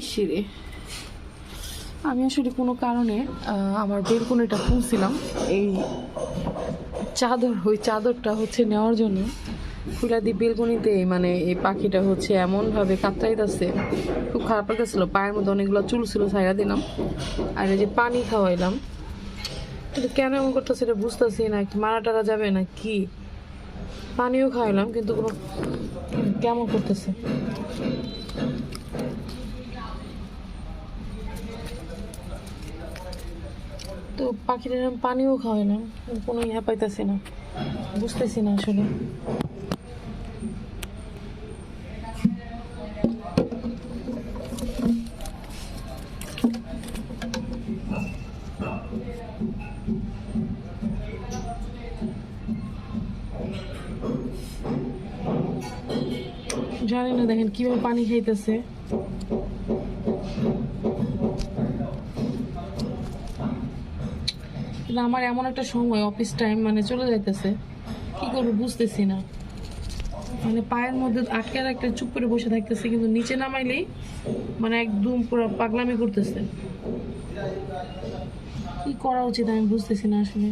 ইসিরে আমি আসলে কোনো কারণে আমার বেলকনিটা খুলছিলাম এই ওই চাদরটা হচ্ছে নেওয়ার জন্য খুলে দিয়ে বেলকনিতে মানে এই পাখিটা হচ্ছে এমনভাবে কাতরাইতেছে, খুব খারাপ লাগতেছিল। পায়ের মধ্যে অনেকগুলো চুল ছিল, ছাইড়া দিলাম। আর এই যে পানি খাওয়াইলাম, কিন্তু কেন এমন করতেছে এটা বুঝতেছি না, একটু মারা টারা যাবে না কি। পানিও খাওয়াইলাম কিন্তু কোনো কেমন করতেছে। তো পাখিটার আমি পানিও খাওয়াইলাম, কোনো ইহা পাইতেছি না, বুঝতেছি না আসলে। জানি না, দেখেন কিভাবে পানি খাইতেছে। কিন্তু আমার এমন একটা সময় অফিস টাইম মানে চলে যাইতেছে, কি করবো বুঝতেছি না। মানে পায়ের মধ্যে আটকে একটা চুপ করে বসে থাকতেছে, কিন্তু নিচে নামাইলেই মানে একদম পুরো পাগলামি করতেছে। কি করা উচিত আমি বুঝতেছি না আসলে।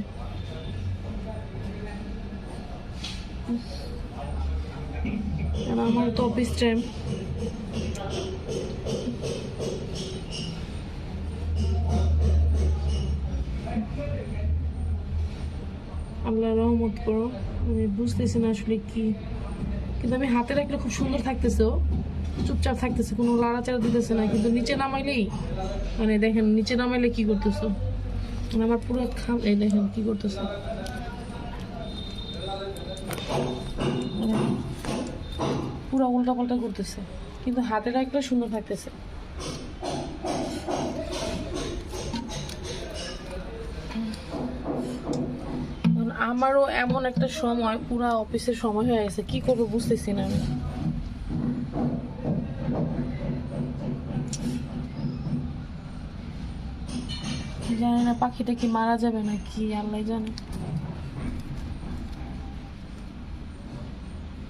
আমার তো অফিস টাইম। আল্লাহ রহমত করো, আমি বুঝতেছি না আসলে কি। কিন্তু আমি হাতে রাখলে খুব সুন্দর থাকতেছে, চুপচাপ থাকতেছে, কোনো লাড়াচাড়া দিতেছে না। কিন্তু নিচে নামাইলেই মানে দেখেন, নিচে নামাইলে কি করতেছো, মানে আমার পুরো এই দেখেন কি করতেছে, মানে পুরো উল্টা পাল্টা করতেছে। কিন্তু হাতে রাখলে সুন্দর থাকতেছে। আমারও এমন একটা সময়, পুরা অফিসের সময় হয়ে গেছে, কি করবো বুঝতেছি না আমি। জানি না পাখিটা কি মারা যাবে না কি, আল্লাহ জানে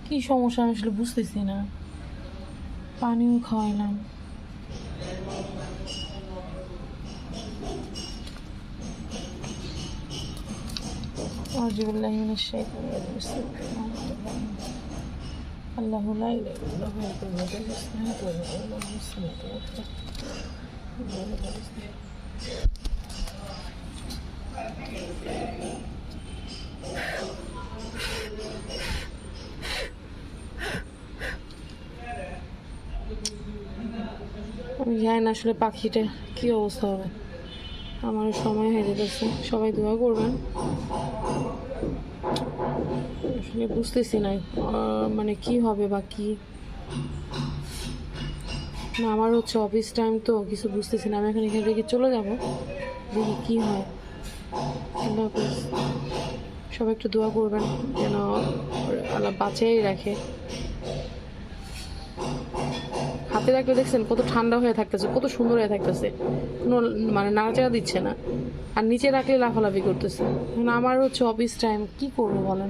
কি সমস্যা, আমি আসলে বুঝতেছি না। পানিও খাওয়াইলাম। আউযুবিল্লাহি মিনাশ শাইতানির রাজিম। আল্লাহু লা ইলাহা ইল্লা হুয়া আমি জানি না আসলে পাখিটা কি অবস্থা হবে। আমার সময় হয়ে যেতেছে, সবাই দোয়া করবেন। আসলে বুঝতেছি না মানে কি হবে বা কি না। আমার হচ্ছে অফিস টাইম, তো কিছু বুঝতেছি না। আমি এখন এখান থেকে চলে যাব, দেখি কি হয়। আল্লাহ হাফেজ। সবাই একটু দোয়া করবেন যেন আল্লাহ বাঁচিয়েই রাখে। হাতে রাখলে দেখছেন কত ঠান্ডা হয়ে থাকতেছে, কত সুন্দর হয়ে থাকতেছে, কোনো মানে নাড়াচাড়া দিচ্ছে না। আর নিচে রাখলে লাফালাফি করতেছে। এখন আমার হচ্ছে অফিস টাইম, কি করবো বলেন।